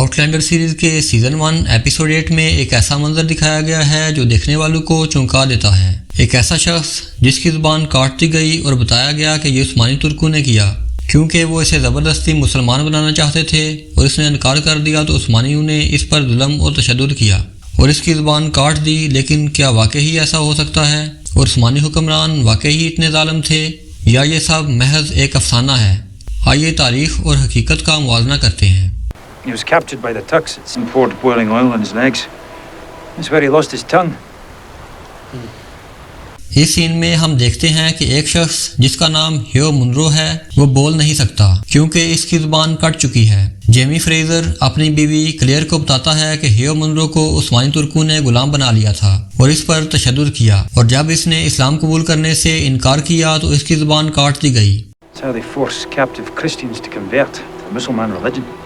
Out lander series کے season 1 episode 8 میں ایک ایسا منظر دکھایا گیا ہے جو دیکھنے والوں کو چونکا دیتا ہے۔ ایک ایسا شخص جس کی زبان کاٹ دی گئی اور بتایا گیا کہ یہ عثمانی ترکوں نے کیا کیونکہ وہ اسے زبردستی مسلمان بنانا چاہتے تھے اور اس نے انکار کر دیا تو عثمانیوں نے اس پر ظلم اور تشدد کیا اور اس کی زبان کاٹ دی۔ لیکن کیا واقعی ایسا ہو سکتا ہے اور عثمانی حکمران واقعی اتنے ظالم تھے یا یہ سب محض ایک افسانہ ہے؟ آئیے تاریخ اور حقیقت کا موازنہ کرتے ہیں۔ He was captured by the Turks and poured boiling oil on his legs. That's where he lost his tongue. اس سین میں ہم دیکھتے ہیں کہ ایک شخص جس کا نام ہیو منرو ہے وہ بول نہیں سکتا کیونکہ اس کی زبان کٹ چکی ہے۔ جیمی فریزر اپنی بیوی کلیئر کو بتاتا ہے کہ ہیو منرو کو عثمانی ترکوں نے غلام بنا لیا تھا اور اس پر تشدد کیا، اور جب اس نے اسلام قبول کرنے سے انکار کیا تو اس کی زبان کاٹ دی گئی۔ That's how they force captive Christians to convert to the Muslim religion.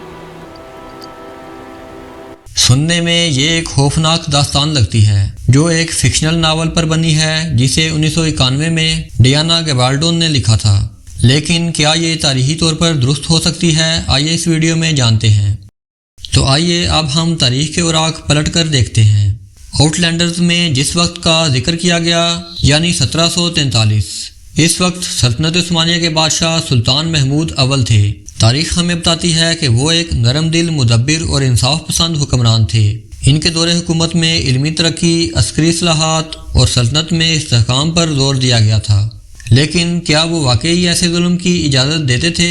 سننے میں یہ ایک خوفناک داستان لگتی ہے جو ایک فکشنل ناول پر بنی ہے جسے 1991 میں ڈیانا گیبالڈون نے لکھا تھا، لیکن کیا یہ تاریخی طور پر درست ہو سکتی ہے؟ آئیے اس ویڈیو میں جانتے ہیں۔ تو آئیے اب ہم تاریخ کے اوراق پلٹ کر دیکھتے ہیں۔ آؤٹ لینڈرز میں جس وقت کا ذکر کیا گیا یعنی 1743، اس وقت سلطنت عثمانیہ کے بادشاہ سلطان محمود اول تھے۔ تاریخ ہمیں بتاتی ہے کہ وہ ایک نرم دل، مدبر اور انصاف پسند حکمران تھے۔ ان کے دور حکومت میں علمی ترقی، عسکری اصلاحات اور سلطنت میں استحکام پر زور دیا گیا تھا، لیکن کیا وہ واقعی ایسے ظلم کی اجازت دیتے تھے؟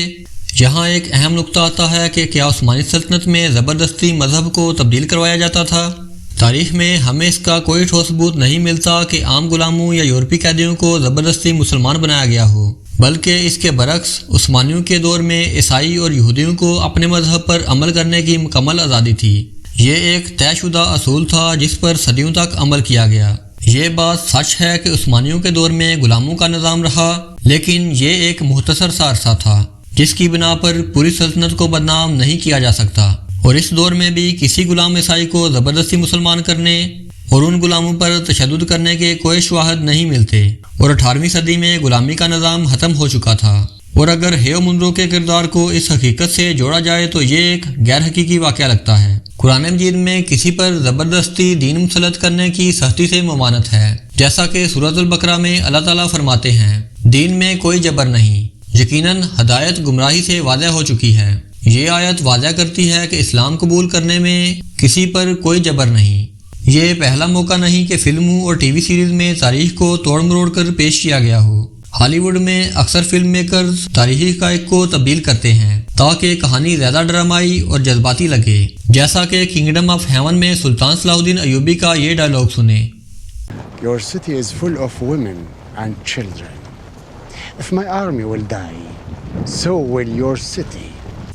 یہاں ایک اہم نقطہ آتا ہے کہ کیا عثمانی سلطنت میں زبردستی مذہب کو تبدیل کروایا جاتا تھا؟ تاریخ میں ہمیں اس کا کوئی ٹھوس ثبوت نہیں ملتا کہ عام غلاموں یا یورپی قیدیوں کو زبردستی مسلمان بنایا گیا ہو، بلکہ اس کے برعکس عثمانیوں کے دور میں عیسائی اور یہودیوں کو اپنے مذہب پر عمل کرنے کی مکمل آزادی تھی۔ یہ ایک طے شدہ اصول تھا جس پر صدیوں تک عمل کیا گیا۔ یہ بات سچ ہے کہ عثمانیوں کے دور میں غلاموں کا نظام رہا، لیکن یہ ایک مختصر سا عرصہ تھا جس کی بنا پر پوری سلطنت کو بدنام نہیں کیا جا سکتا، اور اس دور میں بھی کسی غلام عیسائی کو زبردستی مسلمان کرنے اور ان غلاموں پر تشدد کرنے کے کوئی شواہد نہیں ملتے، اور 18ویں صدی میں غلامی کا نظام ختم ہو چکا تھا۔ اور اگر ہیو منرو کے کردار کو اس حقیقت سے جوڑا جائے تو یہ ایک غیر حقیقی واقعہ لگتا ہے۔ قرآن مجید میں کسی پر زبردستی دین مسلط کرنے کی سختی سے ممانعت ہے، جیسا کہ سورۃ البقرہ میں اللہ تعالیٰ فرماتے ہیں، دین میں کوئی جبر نہیں، یقیناً ہدایت گمراہی سے واضح ہو چکی ہے۔ یہ آیت واضح کرتی ہے کہ اسلام قبول کرنے میں کسی پر کوئی جبر نہیں۔ یہ پہلا موقع نہیں کہ فلموں اور ٹی وی سیریز میں تاریخ کو توڑ مروڑ کر پیش کیا گیا ہو۔ ہالی ووڈ میں اکثر فلم میکرز تاریخی حقائق کو تبدیل کرتے ہیں تاکہ کہانی زیادہ ڈرامائی اور جذباتی لگے، جیسا کہ کنگڈم آف ہیون میں سلطان صلاح الدین ایوبی کا یہ ڈائلاگ سنیں۔ Your city is full of women and children. If my army will die, so will your city.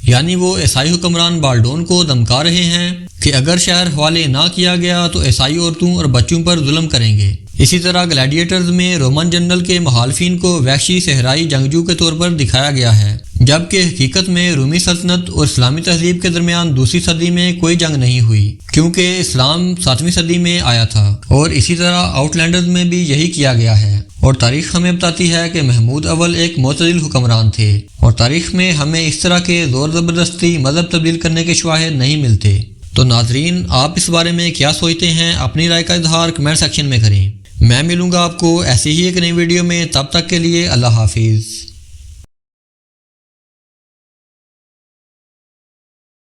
یعنی وہ عیسائی حکمران بالڈون کو دھمکا رہے ہیں کہ اگر شہر حوالے نہ کیا گیا تو عیسائی عورتوں اور بچوں پر ظلم کریں گے۔ اسی طرح گلیڈیٹرز میں رومن جنرل کے مخالفین کو وحشی صحرائی جنگجو کے طور پر دکھایا گیا ہے، جبکہ حقیقت میں رومی سلطنت اور اسلامی تہذیب کے درمیان دوسری صدی میں کوئی جنگ نہیں ہوئی کیونکہ اسلام 7ویں صدی میں آیا تھا، اور اسی طرح آؤٹ لینڈرز میں بھی یہی کیا گیا ہے۔ اور تاریخ ہمیں بتاتی ہے کہ محمود اول ایک معتدل حکمران تھے، اور تاریخ میں ہمیں اس طرح کے زور زبردستی مذہب تبدیل کرنے کے شواہد نہیں ملتے۔ تو ناظرین، آپ اس بارے میں کیا سوچتے ہیں؟ اپنی رائے کا اظہار کمنٹ سیکشن میں کریں۔ میں ملوں گا آپ کو ایسی ہی ایک نئی ویڈیو میں، تب تک کے لیے اللہ حافظ۔